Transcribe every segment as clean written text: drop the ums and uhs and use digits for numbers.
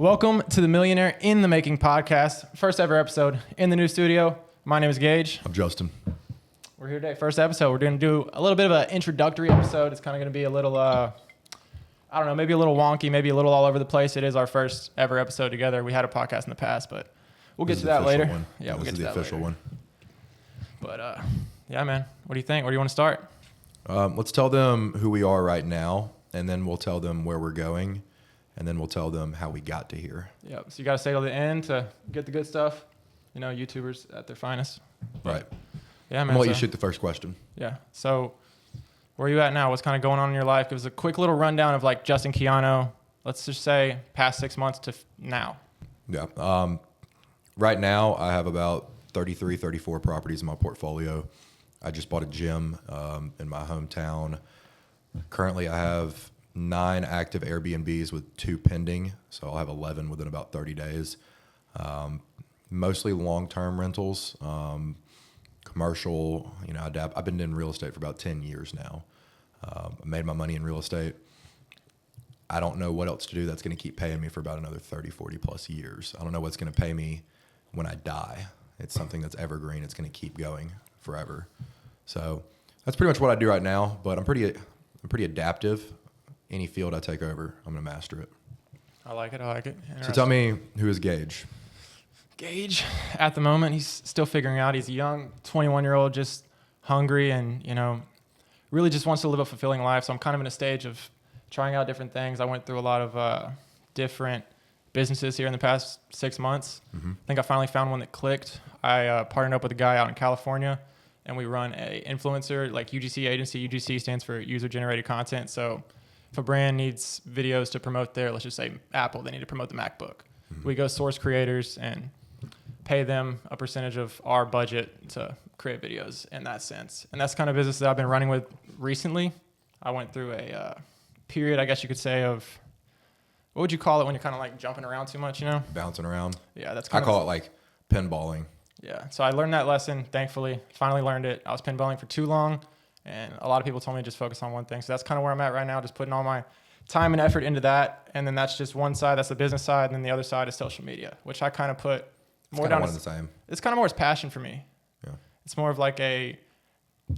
Welcome to the Millionaire in the Making podcast. First ever episode in the new studio. My name is Gage. I'm Justin. We're here today. First episode. We're going to do a little bit of an introductory episode. It's kind of going to be a little, I don't know, maybe a little wonky, maybe a little all over the place. It is our first ever episode together. We had a podcast in the past, but we'll get to that later. Yeah, we'll get to that later. This is the official one. But yeah, man. What do you think? Where do you want to start? Let's tell them who we are right now, and then we'll tell them where we're going, and then we'll tell them how we got to here. Yep. So you got to stay till the end to get the good stuff. You know, YouTubers at their finest. Right. Yeah, man. I'm going to let you shoot the first question. Yeah. So where are you at now? What's kind of going on in your life? Give us a quick little rundown of like Justin Keanu. Let's just say past 6 months to now. Yeah. Right now, I have about 33, 34 properties in my portfolio. I just bought a gym in my hometown. Currently, I have 9 active Airbnbs with 2 pending, so I'll have 11 within about 30 days. Mostly long-term rentals, commercial. You know, I've been in real estate for about 10 years now. I made my money in real estate. I don't know what else to do that's going to keep paying me for about another 30, 40 plus years. I don't know what's going to pay me when I die. It's something that's evergreen. It's going to keep going forever. So that's pretty much what I do right now, but I'm pretty adaptive. Any field I take over, I'm going to master it. I like it. So tell me, who is Gage? Gage, at the moment, he's still figuring out. He's a young 21-year-old, just hungry and, you know, really just wants to live a fulfilling life. So I'm kind of in a stage of trying out different things. I went through a lot of different businesses here in the past 6 months. Mm-hmm. I think I finally found one that clicked. I partnered up with a guy out in California, and we run a influencer, like UGC agency. UGC stands for user-generated content. So if a brand needs videos to promote their, let's just say Apple, they need to promote the MacBook. Mm-hmm. We go source creators and pay them a percentage of our budget to create videos in that sense. And that's the kind of business that I've been running with recently. I went through a period, I guess you could say, of, what would you call it when you're kind of like jumping around too much, you know? Bouncing around. Yeah, that's I call it like pinballing. Yeah, so I learned that lesson, thankfully. Finally learned it. I was pinballing for too long, and a lot of people told me to just focus on one thing. So that's kind of where I'm at right now, just putting all my time and effort into that. And then that's just one side, that's the business side, and then the other side is social media, which I kind of put more down. One and the same. It's kind of more as passion for me. Yeah. It's more of like a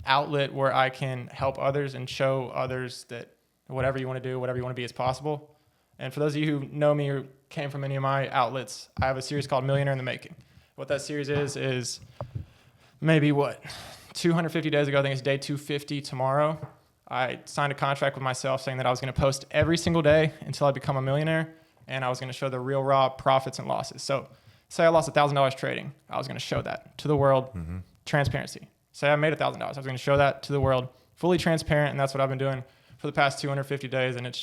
outlet where I can help others and show others that whatever you want to do, whatever you want to be is possible. And for those of you who know me or came from any of my outlets, I have a series called Millionaire in the Making. What that series is maybe 250 days ago, I think it's day 250 tomorrow, I signed a contract with myself saying that I was going to post every single day until I become a millionaire, and I was going to show the real raw profits and losses. So say I lost $1,000 trading, I was going to show that to the world, mm-hmm. Transparency. Say I made $1,000, I was going to show that to the world, fully transparent, and that's what I've been doing for the past 250 days, and it's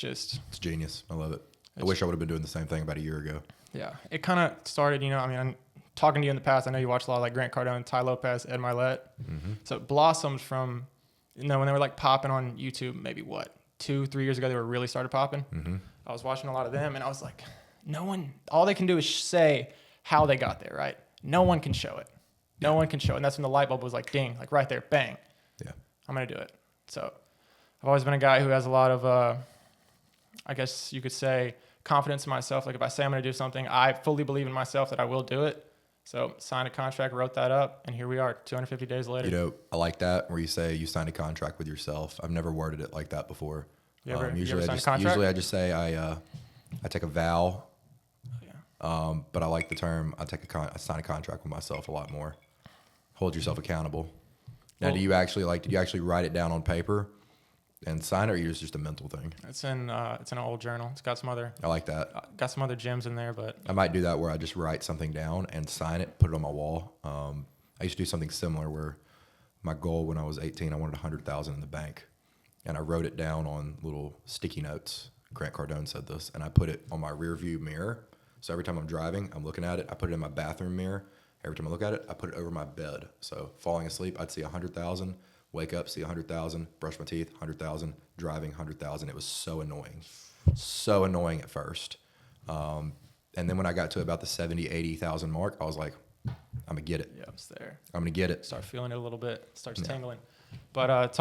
genius. I love it. I wish I would have been doing the same thing about a year ago. Yeah, it kind of started, you know, I mean, I'm talking to you in the past, I know you watched a lot of like Grant Cardone, Ty Lopez, Ed Milet. Mm-hmm. So it blossomed from, you know, when they were like popping on YouTube, maybe 2-3 years ago, they were really started popping. Mm-hmm. I was watching a lot of them, and I was like, all they can do is say how they got there, right? No one can show it. No one can show it. And that's when the light bulb was like, ding, like right there, bang. Yeah. I'm going to do it. So I've always been a guy who has a lot of, I guess you could say, confidence in myself. Like if I say I'm going to do something, I fully believe in myself that I will do it. So signed a contract, wrote that up, and here we are 250 days later. You know, I like that where you say you signed a contract with yourself. I've never worded it like that before. Usually I just say I take a vow. Yeah. But I like the term I sign a contract with myself a lot more. Hold yourself accountable. Now, did you actually write it down on paper and sign it, or is it just a mental thing? It's in an old journal. It's got some other. I like that. Got some other gems in there, but I might do that where I just write something down and sign it, put it on my wall. I used to do something similar where my goal when I was 18, I wanted $100,000 in the bank, and I wrote it down on little sticky notes. Grant Cardone said this, and I put it on my rear view mirror. So every time I'm driving, I'm looking at it. I put it in my bathroom mirror. Every time I look at it, I put it over my bed. So falling asleep, I'd see 100,000. Wake up, see 100,000. Brush my teeth, 100,000. Driving, 100,000. It was so annoying at first. And then when I got to about the 70, 80,000 mark, I was like, I'm gonna get it. Yeah, it's there. I'm gonna get it. Start feeling it a little bit. Starts tingling. But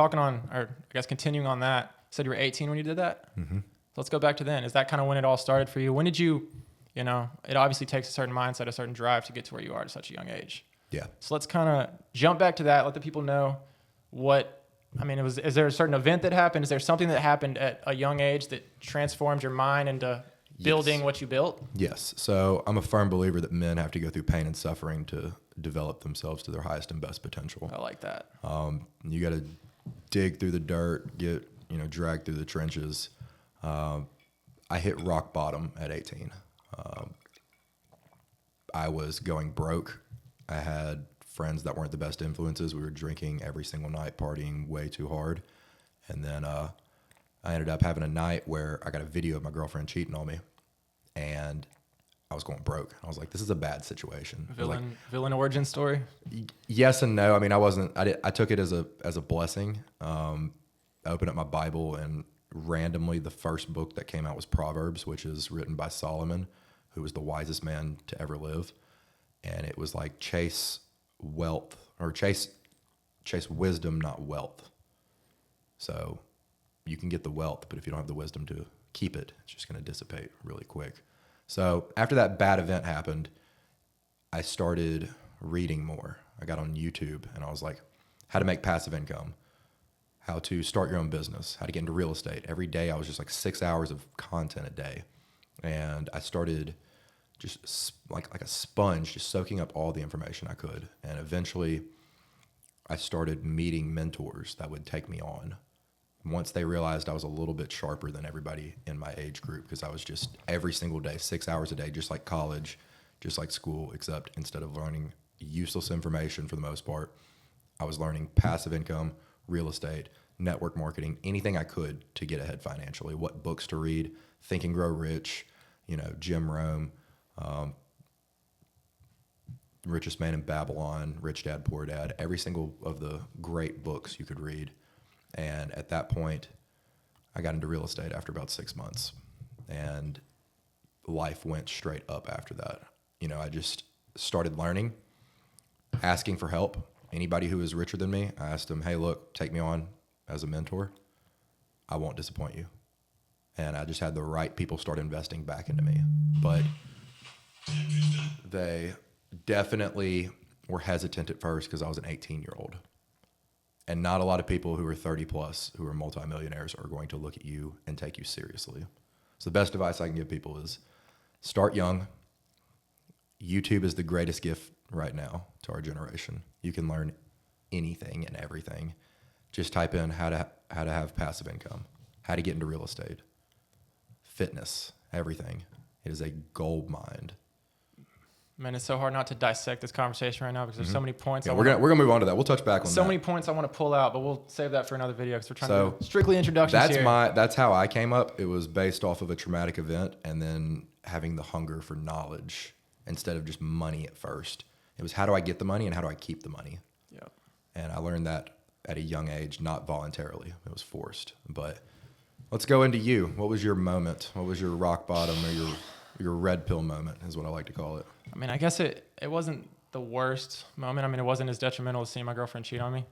continuing on that, you said you were 18 when you did that. Mm-hmm. So let's go back to then. Is that kind of when it all started for you? When did you You know, it obviously takes a certain mindset, a certain drive to get to where you are at such a young age. Yeah. So let's kind of jump back to that. Let the people know is there a certain event that happened? Is there something that happened at a young age that transformed your mind into building Yes. what you built? Yes. So I'm a firm believer that men have to go through pain and suffering to develop themselves to their highest and best potential. I like that. You got to dig through the dirt, get, dragged through the trenches. I hit rock bottom at 18. I was going broke. I had friends that weren't the best influences. We were drinking every single night, partying way too hard. And then I ended up having a night where I got a video of my girlfriend cheating on me. And I was going broke. I was like, this is a bad situation. Villain origin story? Yes and no. I mean, I took it as a blessing. I opened up my Bible, and randomly the first book that came out was Proverbs, which is written by Solomon, who was the wisest man to ever live. And it was like chase wisdom, not wealth. So you can get the wealth, but if you don't have the wisdom to keep it, it's just going to dissipate really quick. So after that bad event happened, I started reading more. I got on YouTube and I was like, how to make passive income, how to start your own business, how to get into real estate. Every day I was just like 6 hours of content a day. And I started just like a sponge, just soaking up all the information I could. And eventually I started meeting mentors that would take me on. Once they realized I was a little bit sharper than everybody in my age group, because I was just every single day, 6 hours a day, just like college, just like school, except instead of learning useless information for the most part, I was learning passive income, real estate, network marketing, anything I could to get ahead financially, what books to read, Think and Grow Rich, Jim Rohn, Richest Man in Babylon, Rich Dad, Poor Dad, every single of the great books you could read. And at that point, I got into real estate after about 6 months, and life went straight up after that. I just started learning, asking for help. Anybody who was richer than me, I asked them, hey, look, take me on as a mentor. I won't disappoint you. And I just had the right people start investing back into me. But they definitely were hesitant at first because I was an 18-year-old. And not a lot of people who are 30 plus, who are multimillionaires, are going to look at you and take you seriously. So the best advice I can give people is start young. YouTube is the greatest gift right now to our generation. You can learn anything and everything. Just type in how to have passive income, how to get into real estate, fitness, everything. It is a gold mine. Man, it's so hard not to dissect this conversation right now because there's so many points. Yeah, we're gonna move on to that. We'll touch back on that. So many points I want to pull out, but we'll save that for another video because we're trying to do strictly introductions here. That's how I came up. It was based off of a traumatic event and then having the hunger for knowledge instead of just money at first. It was how do I get the money and how do I keep the money? Yep. And I learned that at a young age, not voluntarily. It was forced. But let's go into you. What was your moment? What was your rock bottom or your red pill moment is what I like to call it. I mean, I guess it wasn't the worst moment. I mean, it wasn't as detrimental as seeing my girlfriend cheat on me.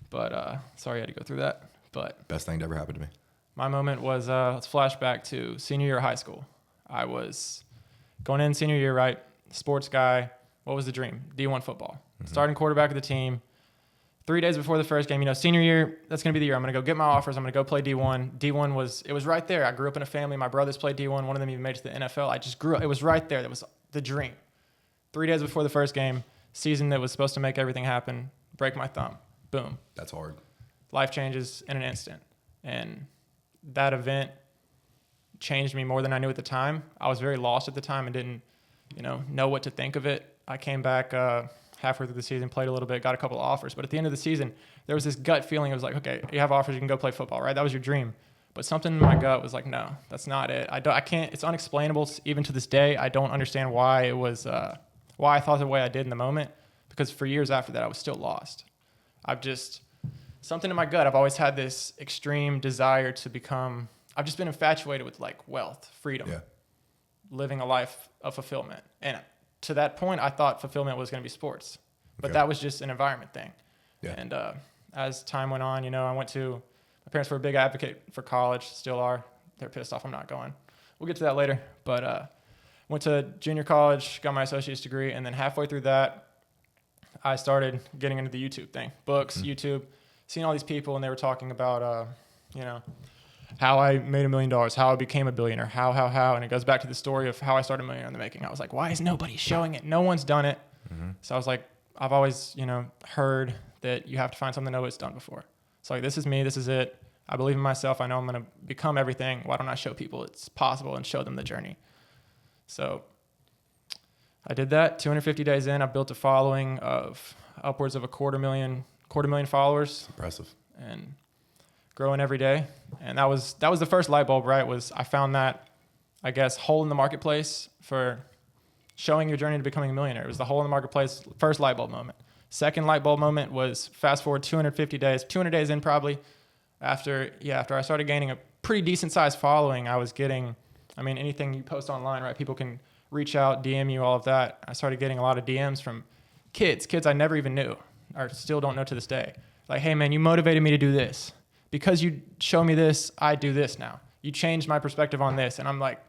But sorry I had to go through that. But best thing to ever happen to me. My moment was, let's flash back to senior year of high school. I was going in senior year, right? Sports guy. What was the dream? D1 football. Mm-hmm. Starting quarterback of the team. 3 days before the first game, senior year, that's going to be the year. I'm going to go get my offers. I'm going to go play D1. D1 was right there. I grew up in a family. My brothers played D1. One of them even made it to the NFL. I just grew up. It was right there. That was the dream. 3 days before the first game, season that was supposed to make everything happen, break my thumb. Boom. That's hard. Life changes in an instant. And that event changed me more than I knew at the time. I was very lost at the time and didn't, know what to think of it. I came back halfway through the season, played a little bit, got a couple of offers. But at the end of the season, there was this gut feeling. It was like, okay, you have offers, you can go play football, right? That was your dream. But something in my gut was like, no, that's not it. I can't. It's unexplainable even to this day. I don't understand why it was, why I thought the way I did in the moment. Because for years after that, I was still lost. Something in my gut. I've always had this extreme desire to become. I've just been infatuated with like wealth, freedom, living a life of fulfillment, and to that point, I thought fulfillment was going to be sports, but that was just an environment thing. Yeah. And as time went on, my parents were a big advocate for college, still are. They're pissed off I'm not going. We'll get to that later. But went to junior college, got my associate's degree, and then halfway through that, I started getting into the YouTube thing, books, YouTube, seeing all these people, and they were talking about, you know, how I made $1 million, how I became a billionaire, how, and it goes back to the story of how I started Millionaire in the Making. I was like, why is nobody showing it? No one's done it. So I was like, I've always, you know, heard that you have to find something nobody's done before. So like, this is me, this is it. I believe in myself. I know I'm going to become everything. Why don't I show people it's possible and show them the journey? So I did that. 250 days in, I built a following of upwards of a quarter million followers. Impressive. And growing every day. And that was the first light bulb, right? Was I found that, I guess, hole in the marketplace for showing your journey to becoming a millionaire. It was the hole in the marketplace, first light bulb moment. Second light bulb moment was fast forward 250 days, 200 days in probably, after I started gaining a pretty decent sized following. I was getting, I mean, anything you post online, right? People can reach out, DM you, all of that. I started getting a lot of DMs from kids I never even knew, or still don't know to this day. Like, hey man, you motivated me to do this. Because you show me this, I do this now. You changed my perspective on this. And I'm like,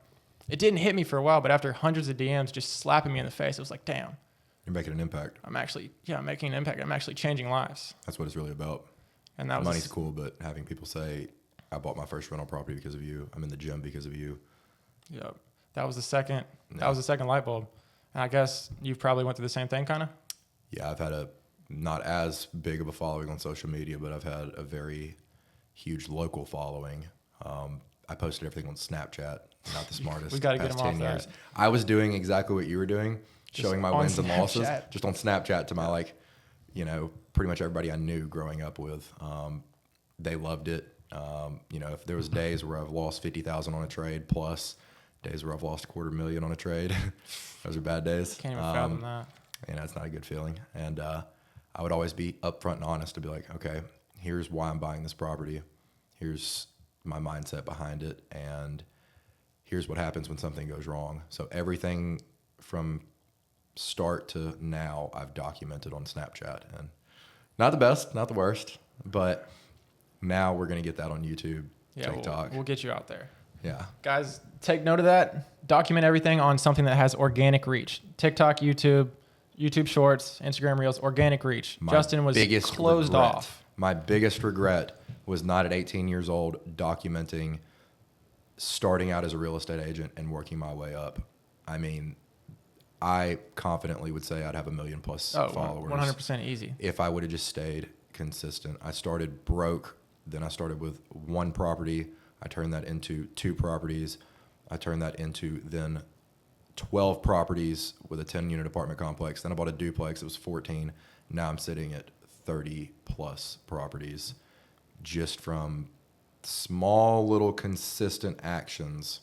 it didn't hit me for a while, but after hundreds of DMs just slapping me in the face, it was like, damn. You're making an impact. I'm making an impact. I'm actually changing lives. That's what it's really about. And that was money's cool, but having people say, I bought my first rental property because of you. I'm in the gym because of you. Yep. That was the second light bulb. And I guess you probably went through the same thing kind of? Yeah, I've had not as big of a following on social media, but I've had a very huge local following. I posted everything on Snapchat. Not the smartest. We got to get them off that. I was doing exactly what you were doing, showing my wins and losses, just on Snapchat to my pretty much everybody I knew growing up with. They loved it. If there was days where I've lost 50,000 on a trade, plus days where I've lost $250,000 on a trade, those are bad days. Can't even fathom that. It's not a good feeling. And I would always be upfront and honest to be like, okay, here's why I'm buying this property. Here's my mindset behind it. And here's what happens when something goes wrong. So everything from start to now, I've documented on Snapchat. And not the best, not the worst, but now we're going to get that on YouTube, TikTok. We'll get you out there. Yeah. Guys, take note of that. Document everything on something that has organic reach. TikTok, YouTube Shorts, Instagram Reels, organic reach. Justin was closed off. My biggest regret was not at 18 years old documenting starting out as a real estate agent and working my way up. I mean, I confidently would say I'd have 1 million plus followers. 100% easy. If I would have just stayed consistent. I started broke. Then I started with one property. I turned that into 2 properties. I turned that into then 12 properties with a 10-unit apartment complex. Then I bought a duplex. It was 14. Now I'm sitting at 30 plus properties just from small little consistent actions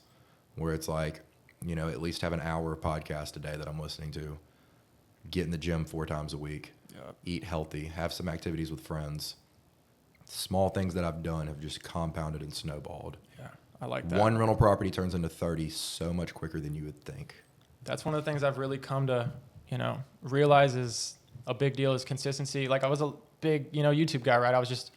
where it's like, at least have an hour of podcast a day that I'm listening to, get in the gym 4 times a week, eat healthy, have some activities with friends. Small things that I've done have just compounded and snowballed. Yeah, I like that. One rental property turns into 30 so much quicker than you would think. That's one of the things I've really come to, realize is a big deal is consistency. Like I was a big, YouTube guy, right? I was just,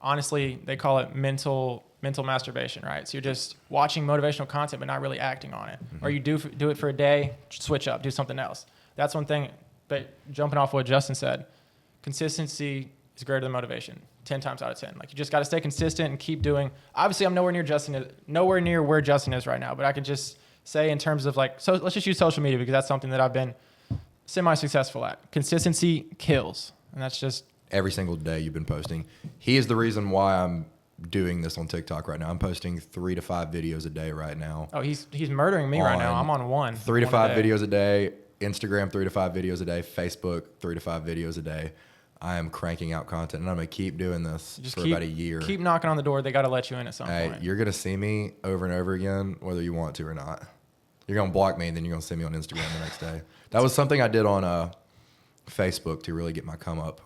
honestly, they call it mental masturbation, right? So you're just watching motivational content, but not really acting on it. Mm-hmm. Or you do it for a day, switch up, do something else. That's one thing. But jumping off what Justin said, consistency is greater than motivation. 10 times out of 10. Like you just got to stay consistent and keep doing. Obviously, I'm nowhere near where Justin is right now, but I can just say in terms of let's just use social media because that's something that I've been semi-successful at. Consistency kills, and that's just every single day you've been posting. He is the reason why I'm doing this on TikTok right now. I'm posting 3 to 5 videos a day right now. Oh, he's murdering me right now. I'm on one. 3 to 5 videos a day. Instagram 3 to 5 videos a day. Facebook 3 to 5 videos a day. I am cranking out content, and I'm going to keep doing this for about a year. Keep knocking on the door. They got to let you in at some point. You're going to see me over and over again, whether you want to or not. You're going to block me, and then you're going to see me on Instagram the next day. That was something I did on Facebook to really get my come up.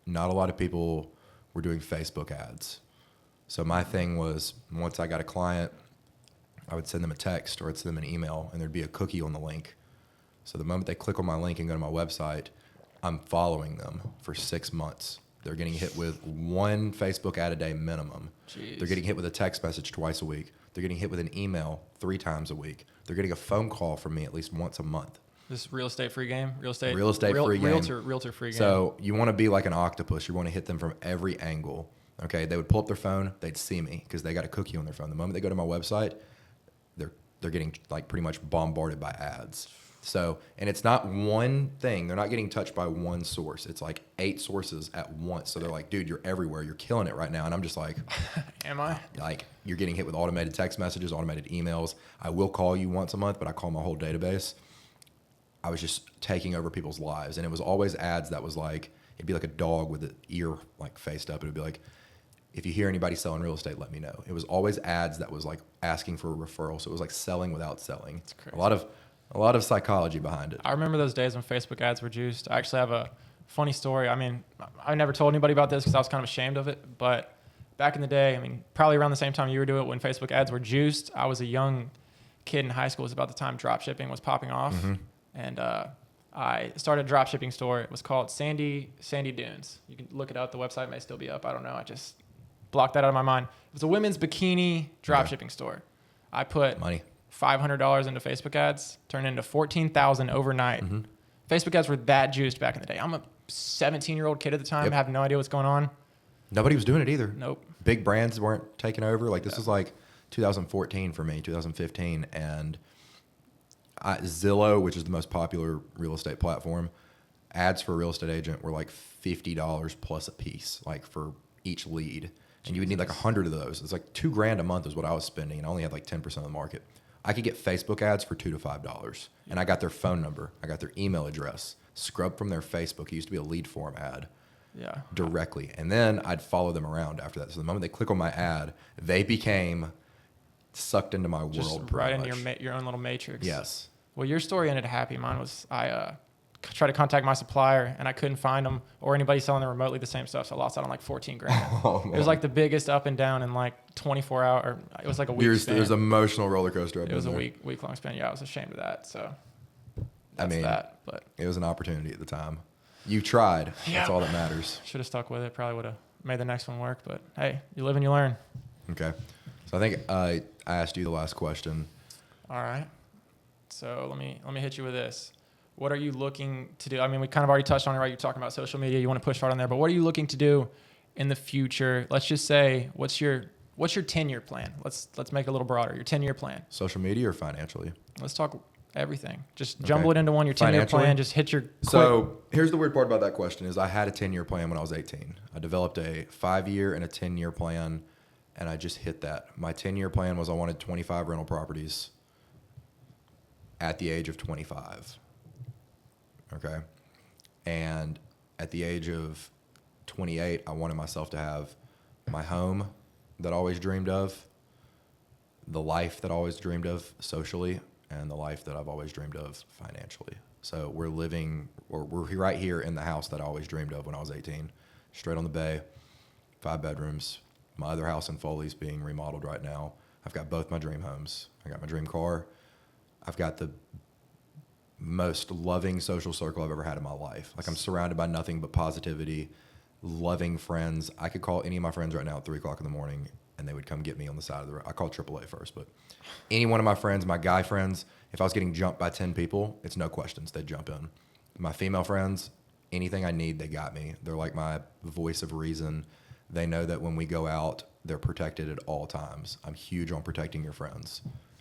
Not a lot of people were doing Facebook ads. So my thing was, once I got a client, I would send them a text or I'd send them an email, and there'd be a cookie on the link. So the moment they click on my link and go to my website, I'm following them for 6 months. They're getting hit with 1 Facebook ad a day minimum. Jeez. They're getting hit with a text message twice a week. They're getting hit with an email 3 times a week. They're getting a phone call from me at least once a month. This real estate free game, Real estate free game. Realtor free game. So you want to be like an octopus. You want to hit them from every angle. Okay, they would pull up their phone, they'd see me because they got a cookie on their phone. The moment they go to my website, they're getting like pretty much bombarded by ads. So, and it's not one thing. They're not getting touched by one source. It's like 8 sources at once. So they're like, dude, you're everywhere. You're killing it right now. And I'm just like, am I? Like, you're getting hit with automated text messages, automated emails. I will call you once a month, but I call my whole database. I was just taking over people's lives. And it was always ads that was like, it'd be like a dog with the ear like faced up. It would be like, if you hear anybody selling real estate, let me know. It was always ads that was like asking for a referral. So it was like selling without selling. It's crazy. A lot of psychology behind it. I remember those days when Facebook ads were juiced. I actually have a funny story. I mean, I never told anybody about this because I was kind of ashamed of it. But back in the day, I mean, probably around the same time you were doing it when Facebook ads were juiced, I was a young kid in high school. It was about the time drop shipping was popping off. Mm-hmm. And I started a drop shipping store. It was called Sandy Dunes. You can look it up. The website may still be up. I don't know. I just blocked that out of my mind. It was a women's bikini drop shipping store. I put money. $500 into Facebook ads, turned into $14,000 overnight. Mm-hmm. Facebook ads were that juiced back in the day. I'm a 17-year-old kid at the time. Yep. I have no idea what's going on. Nobody was doing it either. Nope. Big brands weren't taking over. Like this was like 2014 for me, 2015. And Zillow, which is the most popular real estate platform, ads for a real estate agent were like $50 plus a piece, like for each lead. And you would need like 100 of those. It's like $2,000 a month is what I was spending. And I only had like 10% of the market. I could get Facebook ads for $2 to $5. And I got their phone number. I got their email address, scrubbed from their Facebook. It used to be a lead form ad. Yeah. Directly. And then I'd follow them around after that. So the moment they click on my ad, they became sucked into my just world. Right into your own little matrix. Yes. Well, your story ended happy. Mine was I tried to contact my supplier and I couldn't find them or anybody selling them remotely the same stuff. So I lost out on like $14,000. Oh, man. It was like the biggest up and down in like 24 hours. Or it was like a week span. It was an emotional roller coaster. It was a week long span. Yeah, I was ashamed of that. So I mean, but it was an opportunity at the time. You tried. Yeah. That's all that matters. Should have stuck with it. Probably would have made the next one work. But hey, you live and you learn. Okay. So I think I asked you the last question. All right. So let me hit you with this. What are you looking to do? I mean, we kind of already touched on it, right? You're talking about social media. You want to push hard on there, but what are you looking to do in the future? Let's just say, what's your 10-year plan? Let's make it a little broader. Your 10-year plan. Social media or financially? Let's talk everything. Just jumble it into one. Your 10-year plan. Just hit your. So here's the weird part about that question is I had a 10-year plan when I was 18. I developed a 5-year and a 10-year plan, and I just hit that. My 10-year plan was I wanted 25 rental properties at the age of 25. Okay. And at the age of 28, I wanted myself to have my home that I always dreamed of, the life that I always dreamed of socially, and the life that I've always dreamed of financially. So we're right here in the house that I always dreamed of when I was 18, straight on the bay, 5 bedrooms. My other house in Foley's being remodeled right now. I've got both my dream homes. I got my dream car. I've got the most loving social circle I've ever had in my life. Like I'm surrounded by nothing but positivity, loving friends. I could call any of my friends right now at 3 o'clock in the morning and they would come get me on the side of the road. I call AAA first, but any one of my friends, my guy friends, if I was getting jumped by 10 people, it's no questions. They'd jump in. My female friends, anything I need, they got me. They're like my voice of reason. They know that when we go out, they're protected at all times. I'm huge on protecting your friends.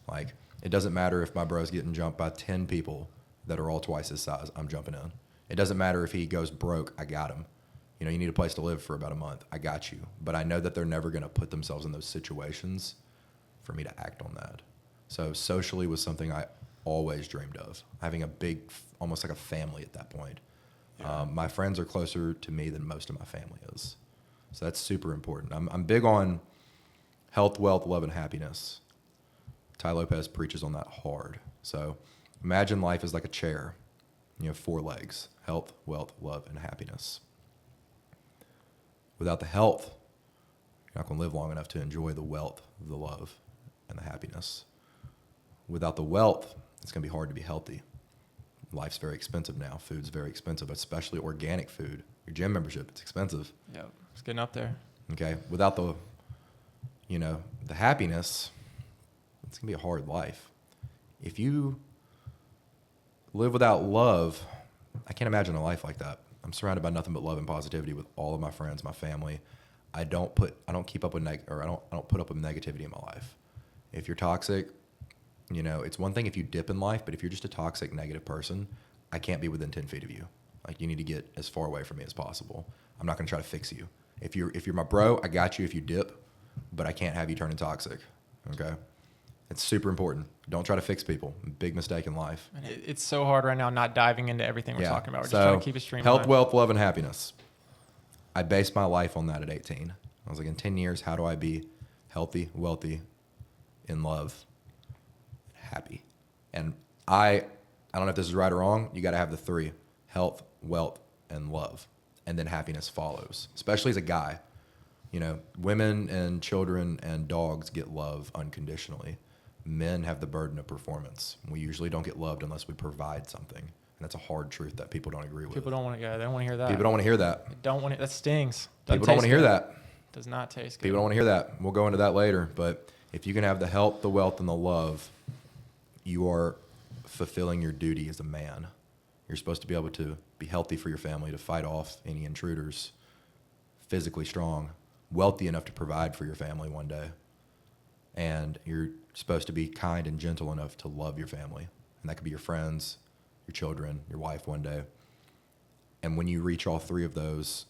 Like it doesn't matter if my bro's getting jumped by 10 people that are all twice his size, I'm jumping in. It doesn't matter if he goes broke, I got him. You know, you need a place to live for about a month, I got you. But I know that they're never gonna put themselves in those situations for me to act on that. So socially was something I always dreamed of, having a big, almost like a family at that point. Yeah. My friends are closer to me than most of my family is. So that's super important. I'm big on health, wealth, love, and happiness. Ty Lopez preaches on that hard. So imagine life is like a chair. You have 4 legs: health, wealth, love, and happiness. Without the health, you're not going to live long enough to enjoy the wealth, the love, and the happiness. Without the wealth, it's going to be hard to be healthy. Life's very expensive now. Food's very expensive, especially organic food. Your gym membership, it's expensive. Yep, it's getting up there. Okay. Without the happiness, it's going to be a hard life. If you live without love, I can't imagine a life like that. I'm surrounded by nothing but love and positivity with all of my friends, my family. I don't keep up with I don't put up with negativity in my life. If you're toxic, you know, it's one thing if you dip in life, but if you're just a toxic, negative person, I can't be within 10 feet of you. Like, you need to get as far away from me as possible. I'm not going to try to fix you. If you're my bro, I got you if you dip, but I can't have you turning toxic. Okay? It's super important. Don't try to fix people. Big mistake in life. And it's so hard right now not diving into everything we're talking about. We're just trying to keep it streamlined. Health, wealth, love, and happiness. I based my life on that at 18. I was like, in 10 years, how do I be healthy, wealthy, in love, happy? And I don't know if this is right or wrong. You got to have the three: health, wealth, and love. And then happiness follows, especially as a guy. You know, women and children and dogs get love unconditionally. Men have the burden of performance. We usually don't get loved unless we provide something. And that's a hard truth that people don't agree with. People don't want to, they don't want to hear that. People don't want to hear that. They don't want it. That stings. People don't want to hear that. Does not taste good. People don't want to hear that. We'll go into that later. But if you can have the health, the wealth, and the love, you are fulfilling your duty as a man. You're supposed to be able to be healthy for your family, to fight off any intruders, physically strong, wealthy enough to provide for your family one day. And you're supposed to be kind and gentle enough to love your family. And that could be your friends, your children, your wife one day. And when you reach all three of those,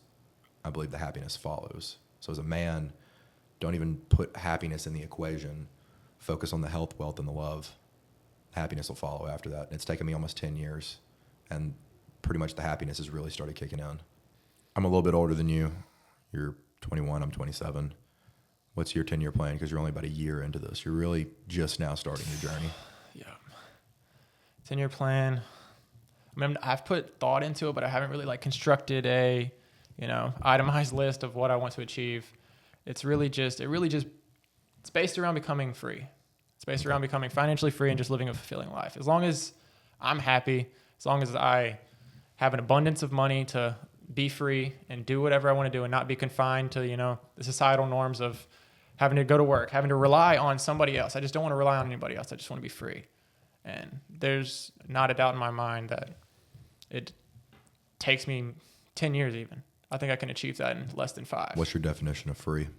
I believe the happiness follows. So as a man, don't even put happiness in the equation. Focus on the health, wealth, and the love. Happiness will follow after that. And it's taken me almost 10 years. And pretty much the happiness has really started kicking in. I'm a little bit older than you. You're 21, I'm 27. What's your 10-year plan? Because you're only about a year into this. You're really just now starting your journey. Yeah. 10-year plan. I mean, I've put thought into it, but I haven't really like constructed a, itemized list of what I want to achieve. It's based around becoming free. It's based around becoming financially free and just living a fulfilling life. As long as I'm happy, as long as I have an abundance of money to be free and do whatever I want to do and not be confined to, the societal norms of having to go to work, having to rely on somebody else. I just don't want to rely on anybody else. I just want to be free. And there's not a doubt in my mind that it takes me 10 years even. I think I can achieve that in less than 5. What's your definition of free?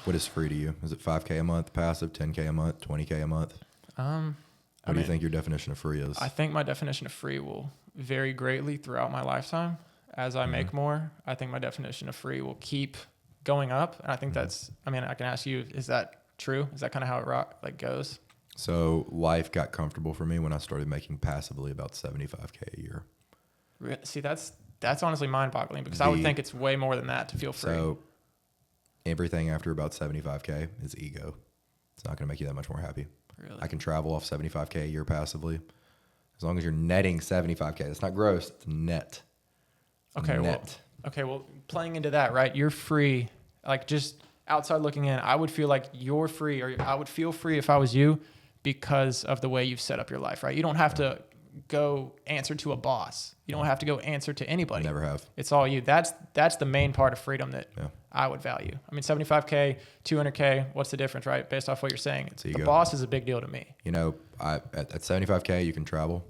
What is free to you? Is it $5K a month passive, $10K a month, $20K a month? What do you think your definition of free is? I think my definition of free will vary greatly throughout my lifetime. As I make more, I think my definition of free will keep going up. And I think I can ask you, is that true? Is that kind of how it goes? So life got comfortable for me when I started making passively about $75K a year. See, that's honestly mind-boggling because I would think it's way more than that to feel free. So everything after about $75K is ego. It's not going to make you that much more happy. Really? I can travel off $75K a year passively. As long as you're netting $75K. It's not gross, it's net. Okay, net. Well, playing into that, right? You're free. Like, just outside looking in, I would feel like you're free, or I would feel free if I was you because of the way you've set up your life, right? You don't have to go answer to a boss. You don't have to go answer to anybody. Never have. It's all you. That's the main part of freedom that I would value. I mean, 75K, 200K, what's the difference, right? Based off what you're saying. The boss is a big deal to me. At 75K, you can travel.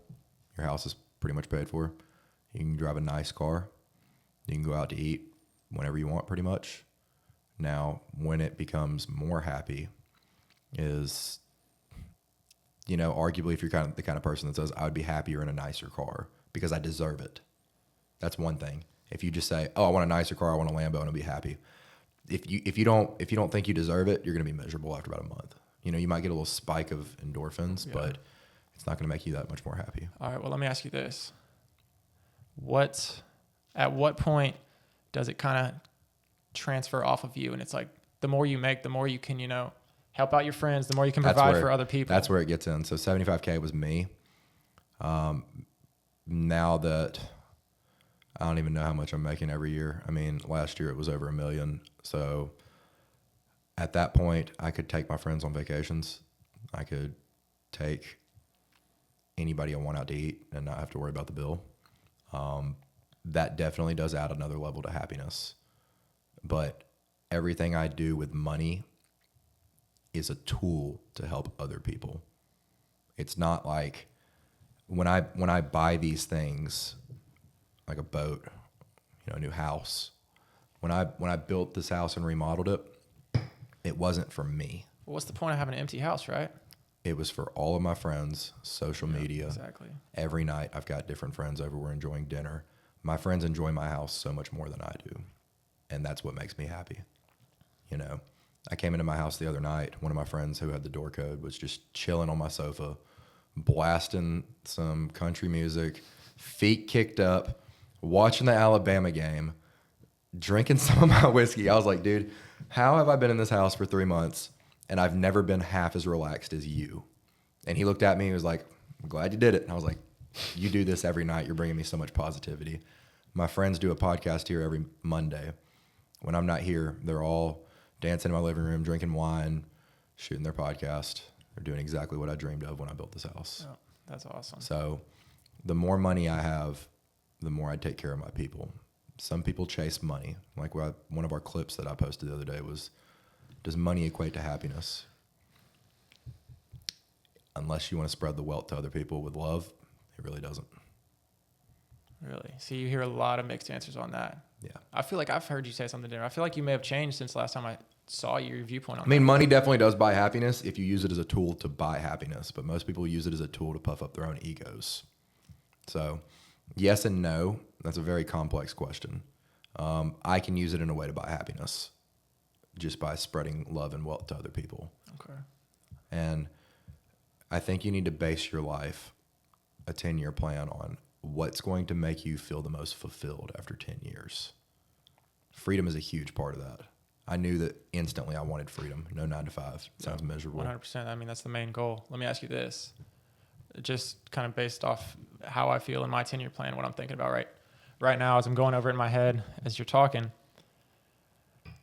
Your house is pretty much paid for. You can drive a nice car. You can go out to eat whenever you want, pretty much. Now, when it becomes more happy is, arguably if you're the kind of person that says, I would be happier in a nicer car because I deserve it. That's one thing. If you just say, oh, I want a nicer car, I want a Lambo, and I'll be happy. If you don't think you deserve it, you're going to be miserable after about a month. You might get a little spike of endorphins, but it's not going to make you that much more happy. All right. Well, let me ask you this. At what point does it kind of transfer off of you? And it's like, the more you make, the more you can, help out your friends, the more you can provide for other people. That's where it gets in. So 75K was me. Now that I don't even know how much I'm making every year. I mean, last year it was over $1 million. So at that point, I could take my friends on vacations. I could take anybody I want out to eat and not have to worry about the bill. That definitely does add another level to happiness. But everything I do with money is a tool to help other people. It's not like when I buy these things, like a boat, a new house. When I built this house and remodeled it, it wasn't for me. Well, what's the point of having an empty house, right? It was for all of my friends, social media. Exactly. Every night I've got different friends over. We're enjoying dinner. My friends enjoy my house so much more than I do. And that's what makes me happy. I came into my house the other night. One of my friends who had the door code was just chilling on my sofa, blasting some country music, feet kicked up, watching the Alabama game, drinking some of my whiskey. I was like, dude, how have I been in this house for 3 months and I've never been half as relaxed as you? And he looked at me and was like, I'm glad you did it. And I was like, you do this every night. You're bringing me so much positivity. My friends do a podcast here every Monday. When I'm not here, they're all dancing in my living room, drinking wine, shooting their podcast. They're doing exactly what I dreamed of when I built this house. Oh, that's awesome. So the more money I have, the more I take care of my people. Some people chase money. Like one of our clips that I posted the other day was, does money equate to happiness? Unless you want to spread the wealth to other people with love, it really doesn't. Really? See, you hear a lot of mixed answers on that. Yeah. I feel like I've heard you say something different. I feel like you may have changed since last time I saw your viewpoint on I mean, money definitely does buy happiness if you use it as a tool to buy happiness, but most people use it as a tool to puff up their own egos. So yes and no. That's a very complex question. I can use it in a way to buy happiness just by spreading love and wealth to other people. Okay. And I think you need to base your life, a 10-year plan, on what's going to make you feel the most fulfilled after 10 years. Freedom is a huge part of that. I knew that instantly I wanted freedom. No 9 to 5. Sounds miserable. 100%. I mean, that's the main goal. Let me ask you this. Just kind of based off how I feel in my 10-year plan, what I'm thinking about right now as I'm going over it in my head as you're talking,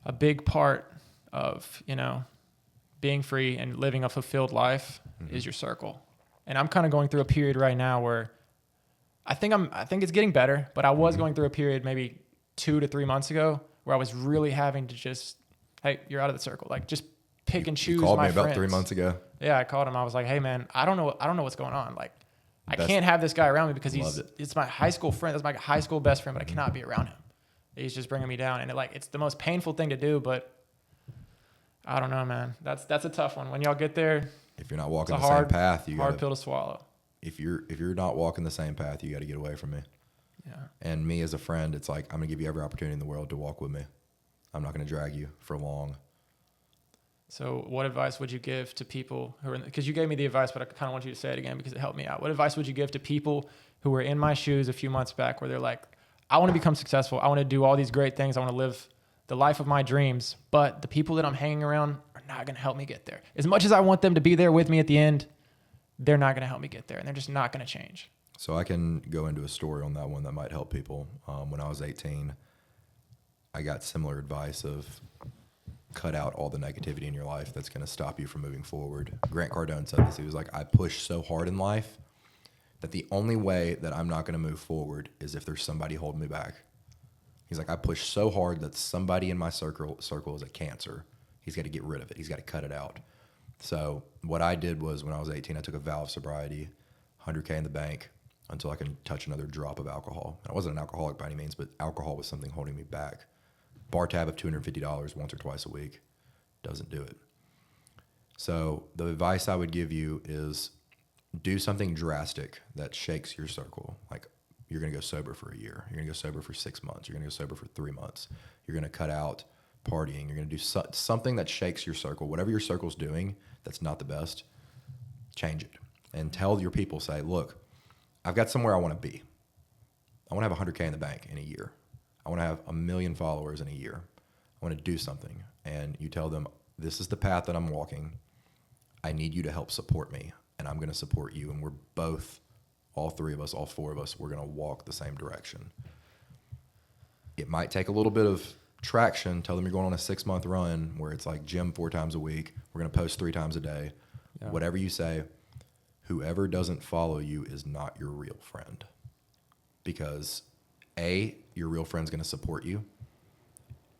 a big part of, being free and living a fulfilled life is your circle. And I'm kind of going through a period right now where I think it's getting better, but I was going through a period maybe 2 to 3 months ago where I was really having to just, hey, you're out of the circle. Like just pick and choose my friends. You called me about 3 months ago. Yeah, I called him. I was like, hey man, I don't know what's going on. Like I can't have this guy around me because it's my high school friend. That's my high school best friend, but I cannot be around him. He's just bringing me down. And it's the most painful thing to do, but I don't know, man. That's a tough one. When y'all get there, if you're not walking the same path, hard pill to swallow. If you're not walking the same path, you got to get away from me. Yeah. And me as a friend, it's like, I'm going to give you every opportunity in the world to walk with me. I'm not going to drag you for long. So what advice would you give to people who are because you gave me the advice, but I kind of want you to say it again because it helped me out. What advice would you give to people who were in my shoes a few months back where they're like, I want to become successful. I want to do all these great things. I want to live the life of my dreams, but the people that I'm hanging around are not going to help me get there. As much as I want them to be there with me at the end, they're not going to help me get there, and they're just not going to change. So I can go into a story on that one that might help people. When I was 18, I got similar advice of cut out all the negativity in your life that's going to stop you from moving forward. Grant Cardone said this. He was like, I push so hard in life that the only way that I'm not going to move forward is if there's somebody holding me back. He's like, I push so hard that somebody in my circle is a cancer. He's got to get rid of it. He's got to cut it out. So what I did was when I was 18, I took a vow of sobriety, 100K in the bank until I can touch another drop of alcohol. I wasn't an alcoholic by any means, but alcohol was something holding me back. Bar tab of $250 once or twice a week doesn't do it. So the advice I would give you is do something drastic that shakes your circle. Like you're going to go sober for a year. You're going to go sober for 6 months. You're going to go sober for 3 months. You're going to cut out partying. You're going to do something that shakes your circle. Whatever your circle's doing that's not the best, change it. And tell your people, say, look, I've got somewhere I want to be. I want to have 100K in the bank in a year. I want to have 1 million followers in a year. I want to do something. And you tell them, this is the path that I'm walking. I need you to help support me. And I'm going to support you. And we're both, all three of us, all four of us, we're going to walk the same direction. It might take a little bit of traction. Tell them you're going on a 6-month run where it's like gym 4 times a week. We're going to post 3 times a day. Yeah. Whatever you say, whoever doesn't follow you is not your real friend. Because A, your real friend's going to support you.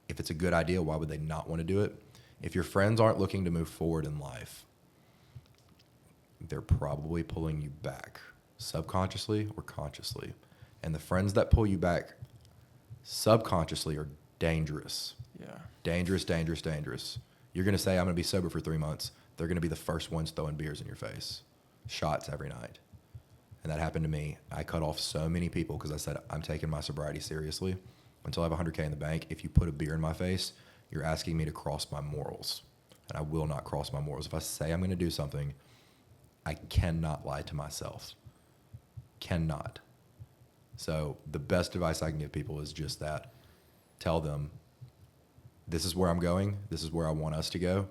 If it's a good idea, why would they not want to do it? If your friends aren't looking to move forward in life, they're probably pulling you back subconsciously or consciously. And the friends that pull you back subconsciously are dangerous. Yeah. Dangerous, dangerous, dangerous. You're going to say, I'm going to be sober for 3 months. They're going to be the first ones throwing beers in your face, shots every night. And that happened to me. I cut off so many people because I said, I'm taking my sobriety seriously. Until I have $100K in the bank, if you put a beer in my face, you're asking me to cross my morals. And I will not cross my morals. If I say I'm going to do something, I cannot lie to myself. Cannot. So the best advice I can give people is just that. Tell them, this is where I'm going. This is where I want us to go.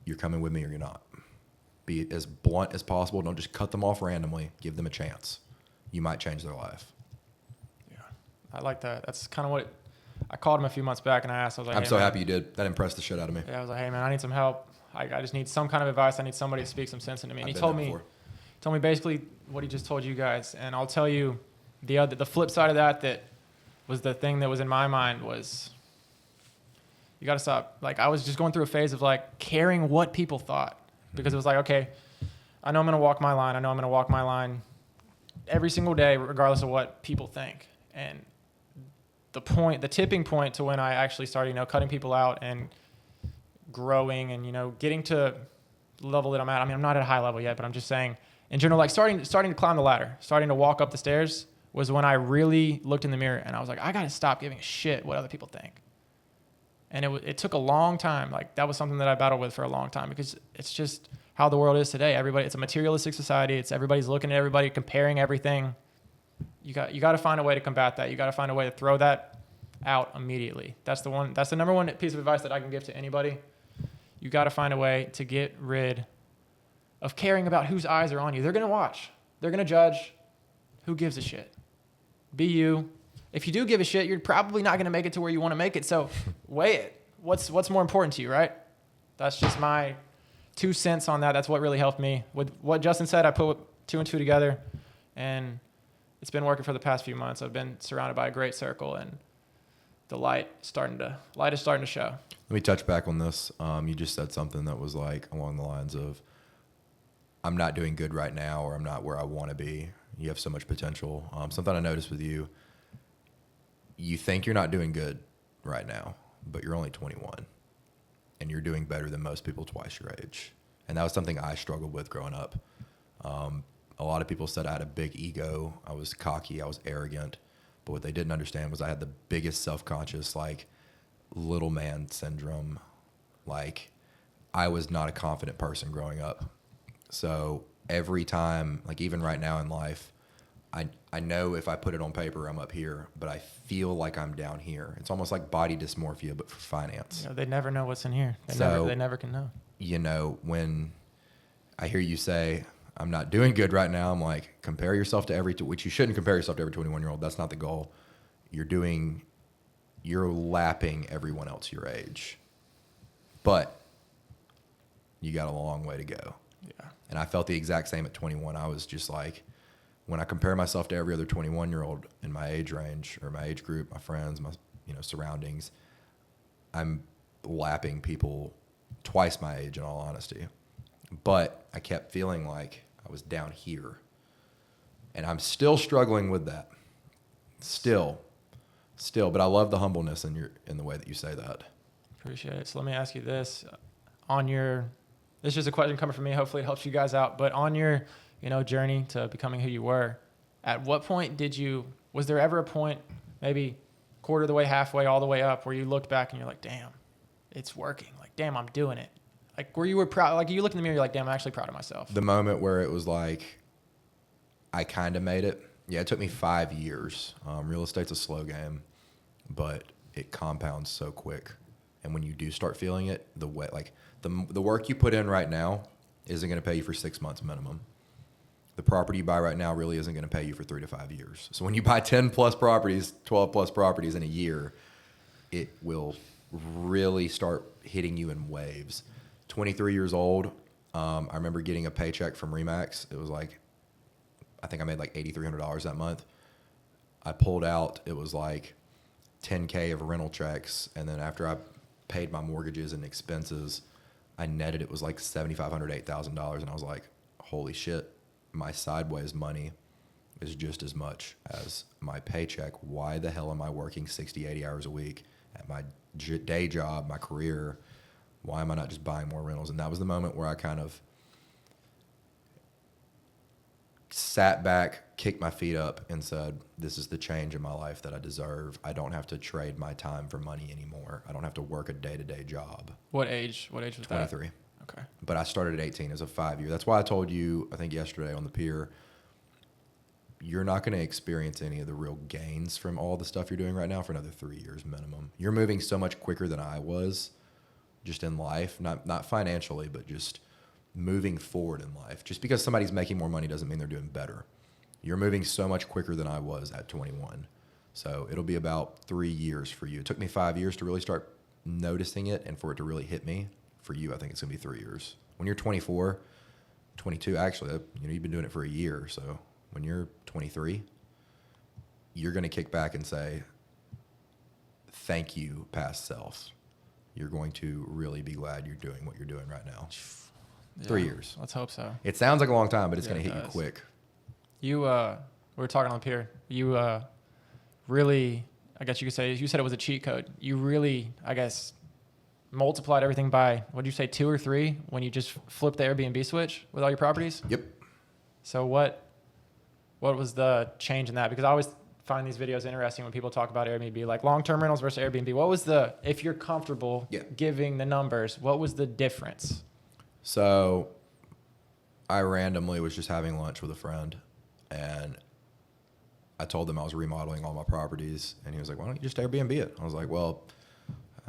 You're coming with me or you're not. Be as blunt as possible. Don't just cut them off randomly. Give them a chance. You might change their life. Yeah, I like that. That's kind of what I called him a few months back, and I asked. I was like, I'm hey, so man. happy you did. That impressed the shit out of me. Yeah, I was like, hey man, I need some help. I just need some kind of advice. I need somebody to speak some sense into me. And he told me basically what he just told you guys. And I'll tell you the flip side of that was the thing that was in my mind was you got to stop. Like I was just going through a phase of like caring what people thought because it was like, okay, I know I'm going to walk my line. I know I'm going to walk my line every single day, regardless of what people think. And the tipping point to when I actually started, cutting people out and growing and, getting to the level that I'm at. I mean, I'm not at a high level yet, but I'm just saying in general, like starting to climb the ladder, starting to walk up the stairs was when I really looked in the mirror and I was like, I got to stop giving a shit what other people think. And it took a long time. Like that was something that I battled with for a long time because it's just how the world is today. It's a materialistic society. Everybody's looking at everybody, comparing everything. You got to find a way to combat that. You got to find a way to throw that out immediately. That's the number one piece of advice that I can give to anybody. You got to find a way to get rid of caring about whose eyes are on you. They're going to watch. They're going to judge. Who gives a shit? Be you. If you do give a shit, you're probably not going to make it to where you want to make it. So weigh it. What's more important to you, right? That's just my 2 cents on that. That's what really helped me. With what Justin said, I put 2 and 2 together, and it's been working for the past few months. I've been surrounded by a great circle, and the light is starting to show. Let me touch back on this. You just said something that was like along the lines of, I'm not doing good right now, or I'm not where I want to be. You have so much potential. Something I noticed with you, you think you're not doing good right now, but you're only 21 and you're doing better than most people twice your age. And that was something I struggled with growing up. A lot of people said I had a big ego. I was cocky. I was arrogant. But what they didn't understand was I had the biggest self-conscious, like little man syndrome. Like I was not a confident person growing up. So every time, like even right now in life, I know if I put it on paper, I'm up here, but I feel like I'm down here. It's almost like body dysmorphia, but for finance. They never know what's in here. They never can know. When I hear you say, I'm not doing good right now, I'm like, compare yourself to which you shouldn't compare yourself to every 21-year-old. That's not the goal. You're lapping everyone else your age. But you got a long way to go. Yeah. And I felt the exact same at 21. I was just like, when I compare myself to every other 21-year-old in my age range or my age group, my friends, my surroundings, I'm lapping people twice my age in all honesty. But I kept feeling like I was down here. And I'm still struggling with that. Still, but I love the humbleness in the way that you say that. Appreciate it. So let me ask you this. This is just a question coming from me. Hopefully it helps you guys out. But on your, journey to becoming who you were, at what point was there ever a point, maybe quarter of the way, halfway, all the way up, where you looked back and you're like, damn, it's working. Like, damn, I'm doing it. Like, where you were proud, like you look in the mirror, you're like, damn, I'm actually proud of myself. The moment where it was like, I kind of made it. Yeah, it took me 5 years. Real estate's a slow game, but it compounds so quick. And when you do start feeling it, the work you put in right now isn't going to pay you for 6 months minimum. The property you buy right now really isn't going to pay you for 3 to 5 years. So when you buy 10 plus properties, 12 plus properties in a year, it will really start hitting you in waves. 23 years old, I remember getting a paycheck from Remax. It was like, I think I made like $8,300 that month. I pulled out, it was like $10K of rental checks. And then after I paid my mortgages and expenses, I netted it was like $7,500, $8,000. And I was like, holy shit, my sideways money is just as much as my paycheck. Why the hell am I working 60, 80 hours a week at my day job, my career? Why am I not just buying more rentals? And that was the moment where I kind of sat back, kicked my feet up, and said, this is the change in my life that I deserve. I don't have to trade my time for money anymore. I don't have to work a day-to-day job. What age was 23. that? 23. Okay. But I started at 18 as a 5-year. That's why I told you, I think yesterday on the pier, you're not going to experience any of the real gains from all the stuff you're doing right now for another 3 years minimum. You're moving so much quicker than I was just in life, not financially, but just moving forward in life. Just because somebody's making more money doesn't mean they're doing better. You're moving so much quicker than I was at 21. So it'll be about 3 years for you. It took me 5 years to really start noticing it and for it to really hit me. For you, I think it's going to be 3 years. When you're 24, 22, actually, you've been doing it for a year. So when you're 23, you're going to kick back and say, thank you, past self. You're going to really be glad you're doing what you're doing right now. Yeah, 3 years. Let's hope so. It sounds like a long time, but it's going to hit you does. quick. You, we were talking on the pier. You really, I guess you could say, you said it was a cheat code. You really, I guess, multiplied everything by, what did you say, 2 or 3 when you just flipped the Airbnb switch with all your properties? Yep. So what was the change in that? Because I always find these videos interesting when people talk about Airbnb, like long-term rentals versus Airbnb. What was if you're comfortable giving the numbers, what was the difference? So I randomly was just having lunch with a friend, and I told him I was remodeling all my properties, and he was like, why don't you just Airbnb it? I was like, well,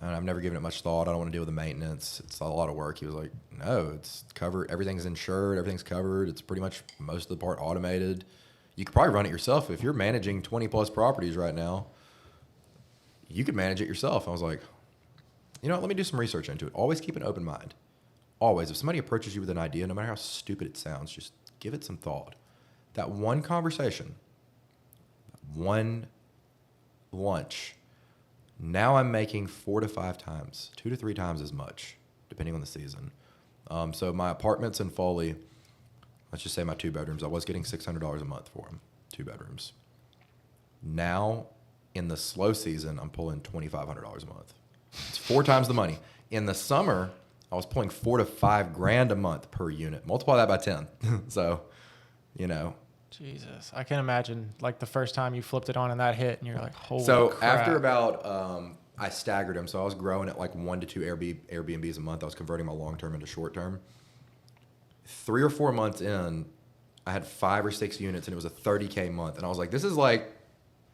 I've never given it much thought. I don't want to deal with the maintenance. It's a lot of work. He was like, no, it's covered. Everything's insured. Everything's covered. It's pretty much most of the part automated. You could probably run it yourself. If you're managing 20 plus properties right now, you could manage it yourself. I was like, you know what? Let me do some research into it. Always keep an open mind. Always. If somebody approaches you with an idea, no matter how stupid it sounds, just give it some thought. That one conversation, one lunch, now I'm making 4 to 5 times, 2 to 3 times as much, depending on the season. So my apartments in Foley, let's just say my 2 bedrooms, I was getting $600 a month for them, 2 bedrooms. Now, in the slow season, I'm pulling $2,500 a month. It's 4 times the money. In the summer, I was pulling $4,000 to $5,000 a month per unit. Multiply that by 10. So, Jesus, I can imagine like the first time you flipped it on and that hit, and you're like, holy So crap. after about, I staggered them. So I was growing at like 1 to 2 Airbnbs a month. I was converting my long-term into short-term. 3 or 4 months in, I had 5 or 6 units, and it was a $30K month. And I was like, this is like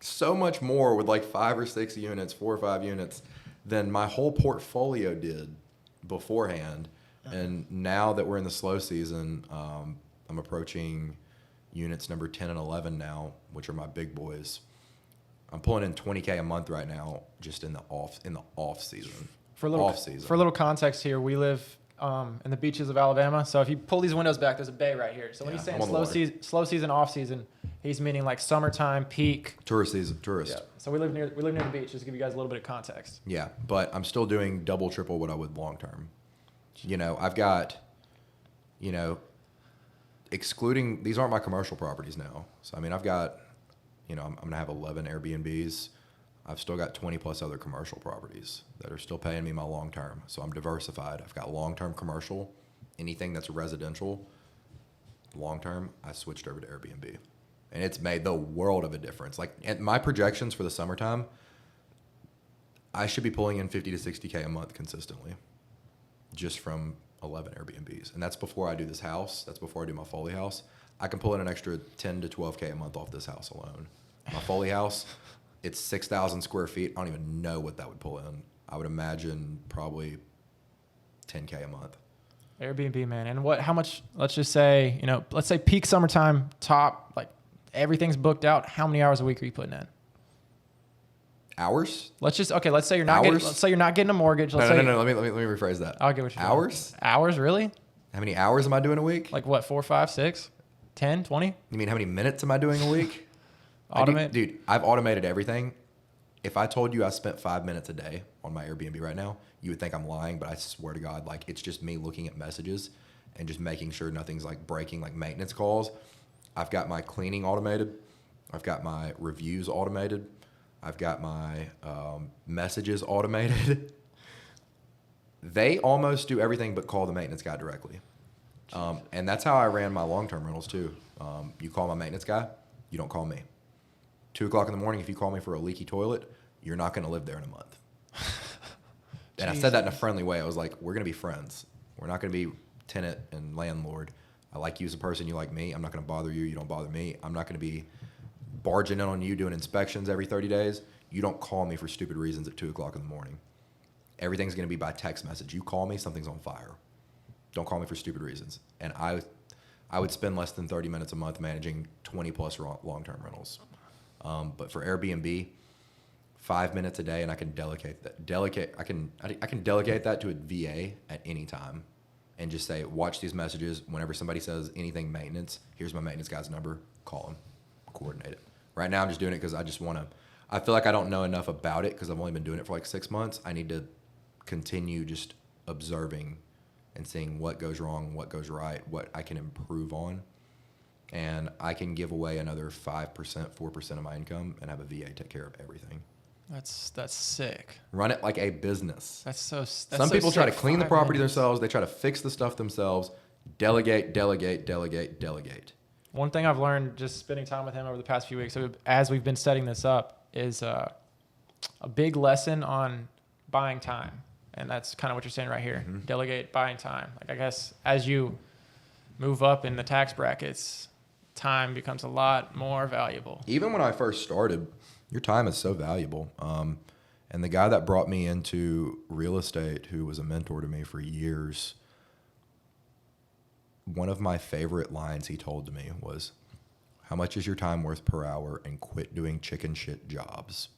so much more with like 5 or 6 units, 4 or 5 units than my whole portfolio did beforehand. And now that we're in the slow season, I'm approaching units number 10 and 11 now, which are my big boys. I'm pulling in $20K a month right now, just in the off season. For a little context here, we live in the beaches of Alabama. So if you pull these windows back, there's a bay right here. So when he's saying slow season, off season, he's meaning like summertime, peak. Tourist season. Yeah. So we live near the beach, just to give you guys a little bit of context. Yeah, but I'm still doing double, triple what I would long term. I've got, excluding, these aren't my commercial properties now. So, I've got, I'm going to have 11 Airbnbs. I've still got 20 plus other commercial properties that are still paying me my long term. So I'm diversified. I've got long term commercial, anything that's residential, long term, I switched over to Airbnb. And it's made the world of a difference. Like, at my projections for the summertime, I should be pulling in 50 to 60K a month consistently just from 11 Airbnbs. And that's before I do this house. That's before I do my Foley house. I can pull in an extra 10 to 12K a month off this house alone. My Foley house, it's 6,000 square feet. I don't even know what that would pull in. I would imagine probably 10K a month. Airbnb, man. And how much, let's just say, let's say peak summertime, top, like everything's booked out. How many hours a week are you putting in? Hours? Let's say you're not getting a mortgage. No. Let me rephrase that. I'll get what you're Hours? Doing. Hours, really? How many hours am I doing a week? Like what, 4, 5, 6, 10, 20? You mean how many minutes am I doing a week? Automate? Dude, I've automated everything. If I told you I spent 5 minutes a day on my Airbnb right now, you would think I'm lying, but I swear to God, like it's just me looking at messages and just making sure nothing's like breaking, like maintenance calls. I've got my cleaning automated. I've got my reviews automated. I've got my messages automated. They almost do everything but call the maintenance guy directly. And that's how I ran my long-term rentals too. You call my maintenance guy, you don't call me. 2 o'clock in the morning, if you call me for a leaky toilet, you're not going to live there in a month. And I said that in a friendly way. I was like, we're going to be friends. We're not going to be tenant and landlord. I like you as a person. You like me. I'm not going to bother you. You don't bother me. I'm not going to be barging in on you doing inspections every 30 days. You don't call me for stupid reasons at 2 o'clock in the morning. Everything's going to be by text message. You call me, something's on fire. Don't call me for stupid reasons. And I would spend less than 30 minutes a month managing 20 plus long-term rentals. But for Airbnb, 5 minutes a day, and I can delegate that. I can delegate that to a VA at any time, and just say, watch these messages. Whenever somebody says anything maintenance, here's my maintenance guy's number. Call him, coordinate it. Right now, I'm just doing it because I just want to. I feel like I don't know enough about it because I've only been doing it for like 6 months. I need to continue just observing and seeing what goes wrong, what goes right, what I can improve on. And I can give away another 5%, 4% of my income and have a VA take care of everything. That's sick. Run it like a business. Some people try to clean the property themselves. They try to fix the stuff themselves. Delegate. One thing I've learned just spending time with him over the past few weeks, as we've been setting this up, is a big lesson on buying time. And that's kind of what you're saying right here. Mm-hmm. Delegate buying time. Like, I guess as you move up in the tax brackets, time becomes a lot more valuable. Even when I first started, your time is so valuable. And the guy that brought me into real estate, who was a mentor to me for years, one of my favorite lines he told to me was, how much is your time worth per hour, and quit doing chicken shit jobs?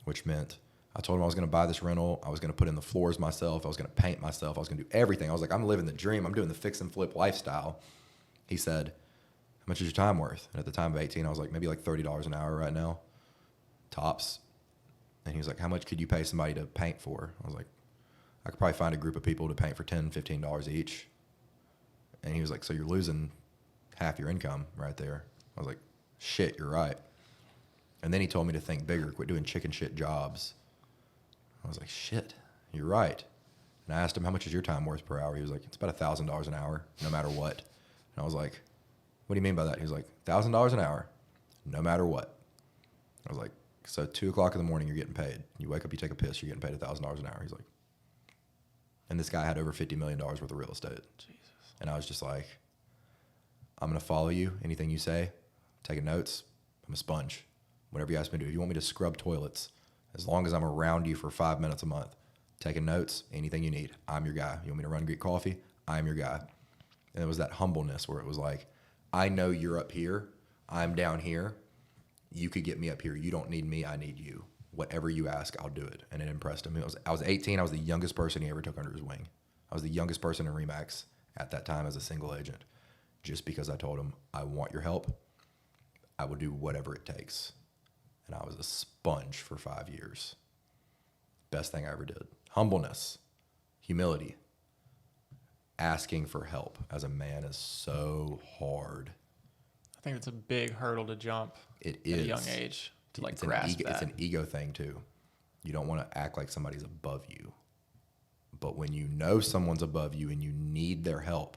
Which meant I told him I was going to buy this rental. I was going to put in the floors myself. I was going to paint myself. I was going to do everything. I was like, I'm living the dream. I'm doing the fix and flip lifestyle. He said, how much is your time worth? And at the time of 18, I was like, maybe like $30 an hour right now, tops. And he was like, how much could you pay somebody to paint for? I was like, I could probably find a group of people to paint for $10, $15 each. And he was like, so you're losing half your income right there. I was like, shit, you're right. And then he told me to think bigger, quit doing chicken shit jobs. I was like, shit, you're right. And I asked him, how much is your time worth per hour? He was like, it's about $1,000 an hour, no matter what. And I was like, what do you mean by that? He was like, $1,000 an hour, no matter what. I was like, so 2 o'clock in the morning, you're getting paid. You wake up, you take a piss, you're getting paid $1,000 an hour. He's like, and this guy had over $50 million worth of real estate. Jesus. And I was just like, I'm going to follow you. Anything you say, taking notes. I'm a sponge. Whatever you ask me to do. If you want me to scrub toilets, as long as I'm around you for 5 minutes a month, taking notes, anything you need, I'm your guy. You want me to run get coffee? I'm your guy. And it was that humbleness where it was like, I know you're up here. I'm down here. You could get me up here. You don't need me. I need you. Whatever you ask, I'll do it. And it impressed him. I was 18. I was the youngest person he ever took under his wing. I was the youngest person in RE/MAX at that time as a single agent. Just because I told him, I want your help. I will do whatever it takes. And I was a sponge for 5 years. Best thing I ever did. Humbleness, humility, asking for help as a man is so hard. I think it's a big hurdle to jump it is. At a young age to grasp that. It's an ego thing too. You don't want to act like somebody's above you. But when you know someone's above you and you need their help,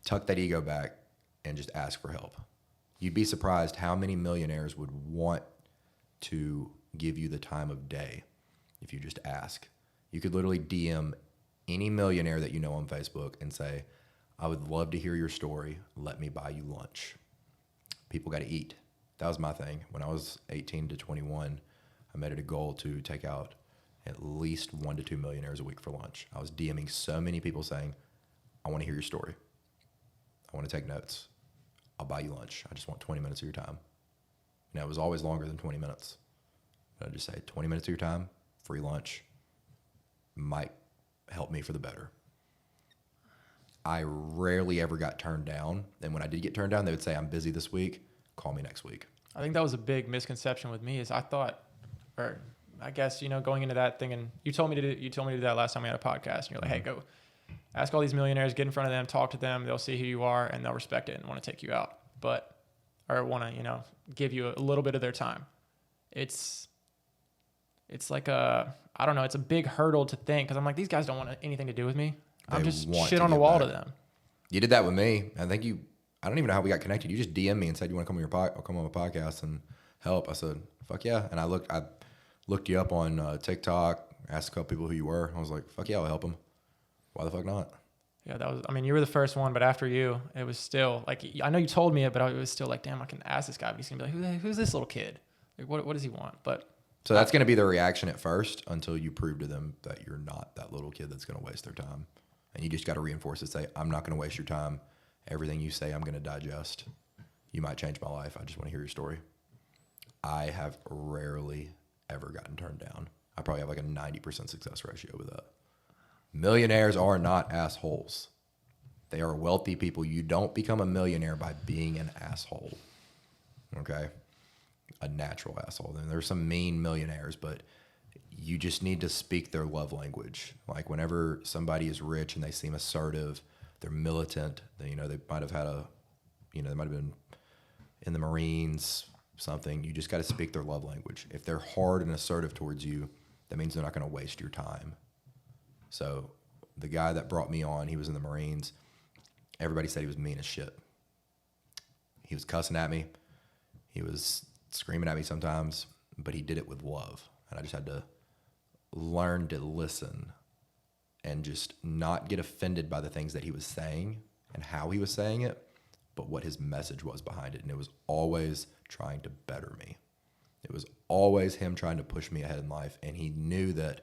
tuck that ego back and just ask for help. You'd be surprised how many millionaires would want to give you the time of day if you just ask. You could literally DM any millionaire that you know on Facebook and say, I would love to hear your story. Let me buy you lunch. People got to eat. That was my thing. When I was 18 to 21, I made it a goal to take out at least 1 to 2 millionaires a week for lunch. I was DMing so many people saying, I want to hear your story. I want to take notes. I'll buy you lunch. I just want 20 minutes of your time. You know, it was always longer than 20 minutes. But I'd just say 20 minutes of your time, free lunch, might help me for the better. I rarely ever got turned down. And when I did get turned down, they would say, I'm busy this week. Call me next week. I think that was a big misconception with me is I thought, or I guess, going into that thing, and you told me to do that last time we had a podcast, and you're like, hey, go ask all these millionaires, get in front of them, talk to them, they'll see who you are, and they'll respect it and want to take you out, or want to, give you a little bit of their time. It's like I don't know, it's a big hurdle to think, because I'm like, these guys don't want anything to do with me. I'm just shit on the wall to them. You did that with me. I don't even know how we got connected. You just DM'd me and said you want to come on a podcast and help. I said, fuck yeah. And I looked you up on TikTok, asked a couple people who you were. I was like, fuck yeah, I'll help them. Why the fuck not? Yeah, you were the first one, but after you, it was still like, I know you told me it, but it was still like, damn, I can ask this guy, but he's gonna be like, who's this little kid? Like, what does he want? But so that's going to be the reaction at first until you prove to them that you're not that little kid that's going to waste their time. And you just got to reinforce it. Say, I'm not going to waste your time. Everything you say, I'm going to digest. You might change my life. I just want to hear your story. I have rarely ever gotten turned down. I probably have like a 90% success ratio with that. Millionaires are not assholes. They are wealthy people. You don't become a millionaire by being an asshole. Okay? A natural asshole. Then there's some mean millionaires, but you just need to speak their love language. Like whenever somebody is rich and they seem assertive, they're militant, they might have had they might have been in the Marines, something. You just got to speak their love language. If they're hard and assertive towards you, that means they're not going to waste your time. So the guy that brought me on, he was in the Marines. Everybody said he was mean as shit. He was cussing at me. He was screaming at me sometimes, but he did it with love. And I just had to learn to listen and just not get offended by the things that he was saying and how he was saying it, but what his message was behind it. And it was always trying to better me. It was always him trying to push me ahead in life. And he knew that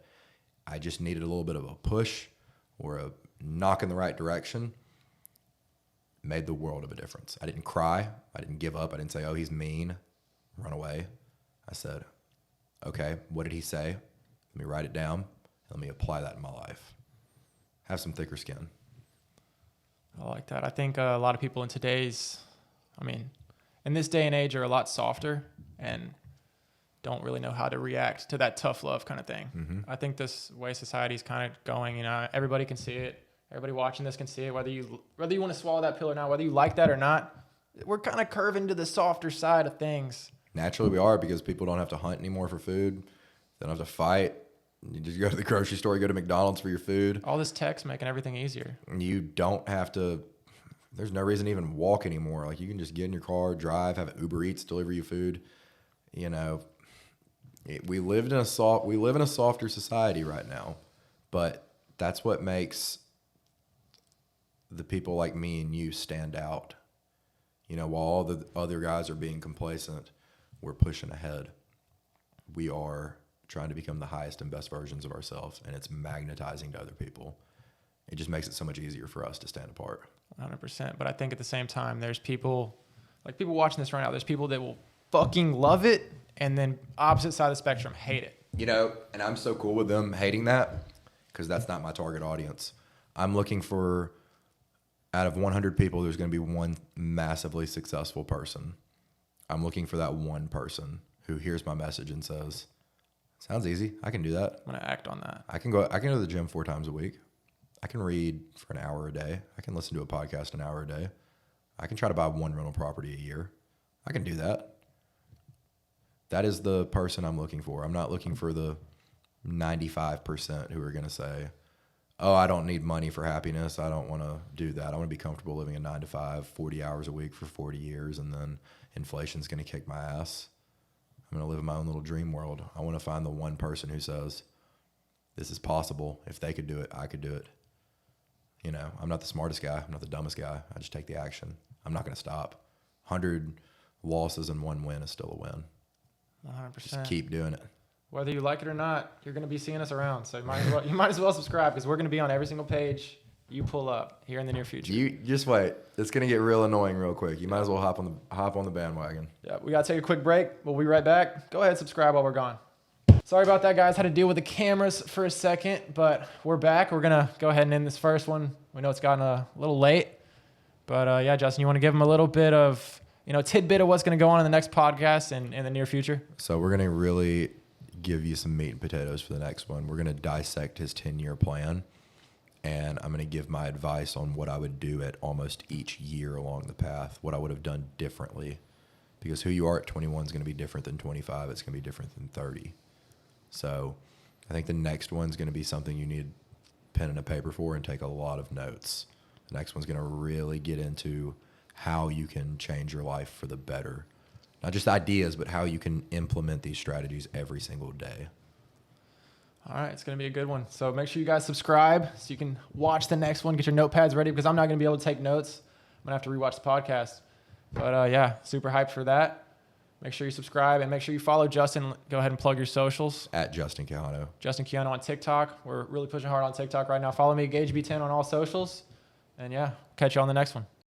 I just needed a little bit of a push or a knock in the right direction. Made the world of a difference. I didn't cry. I didn't give up. I didn't say, oh, he's mean, run away. I said, okay, what did he say? Let me write it down. And let me apply that in my life. Have some thicker skin. I like that. I think a lot of people in in this day and age are a lot softer and don't really know how to react to that tough love kind of thing. Mm-hmm. I think this way society is kind of going, everybody can see it. Everybody watching this can see it, whether you want to swallow that pill or not, whether you like that or not. We're kind of curving to the softer side of things. Naturally, we are, because people don't have to hunt anymore for food. They don't have to fight. You just go to the grocery store, go to McDonald's for your food. All this tech's making everything easier. You don't have to. There's no reason to even walk anymore. Like, you can just get in your car, drive, have Uber Eats deliver you food. We live in a softer society right now, but that's what makes the people like me and you stand out. While all the other guys are being complacent, we're pushing ahead. We are trying to become the highest and best versions of ourselves, and it's magnetizing to other people. It just makes it so much easier for us to stand apart. 100%. But I think at the same time, there's people watching this right now. There's people that will fucking love it, and then opposite side of the spectrum, hate it. And I'm so cool with them hating that, because that's not my target audience. I'm looking for, out of 100 people, there's going to be one massively successful person. I'm looking for that one person who hears my message and says, sounds easy. I can do that. I'm going to act on that. I can go to the gym 4 times a week. I can read for an hour a day. I can listen to a podcast an hour a day. I can try to buy one rental property a year. I can do that. That is the person I'm looking for. I'm not looking for the 95% who are going to say, oh, I don't need money for happiness. I don't want to do that. I want to be comfortable living a 9 to 5, 40 hours a week for 40 years, and then inflation's going to kick my ass. I'm going to live in my own little dream world. I want to find the one person who says, this is possible. If they could do it, I could do it. I'm not the smartest guy. I'm not the dumbest guy. I just take the action. I'm not going to stop. 100 losses and 1 win is still a win. 100%. Just keep doing it. Whether you like it or not, you're going to be seeing us around. So you might as well subscribe, because we're going to be on every single page you pull up here in the near future. You just wait. It's going to get real annoying real quick. You might as well hop on the bandwagon. Yeah, we got to take a quick break. We'll be right back. Go ahead, subscribe while we're gone. Sorry about that, guys. Had to deal with the cameras for a second, but we're back. We're going to go ahead and end this first one. We know it's gotten a little late. But, yeah, Justin, you want to give them a little bit of tidbit of what's going to go on in the next podcast and in the near future? So we're going to really give you some meat and potatoes for the next one. We're going to dissect his 10-year plan, and I'm going to give my advice on what I would do at almost each year along the path, what I would have done differently. Because who you are at 21 is going to be different than 25. It's going to be different than 30. So I think the next one's going to be something you need pen and a paper for and take a lot of notes. The next one's going to really get into how you can change your life for the better. Not just ideas, but how you can implement these strategies every single day. All right, it's going to be a good one. So make sure you guys subscribe so you can watch the next one, get your notepads ready, because I'm not going to be able to take notes. I'm going to have to rewatch the podcast. But yeah, super hyped for that. Make sure you subscribe and make sure you follow Justin. Go ahead and plug your socials. At Justin Quijano. Justin Quijano on TikTok. We're really pushing hard on TikTok right now. Follow me, GageB10 on all socials. And yeah, catch you on the next one.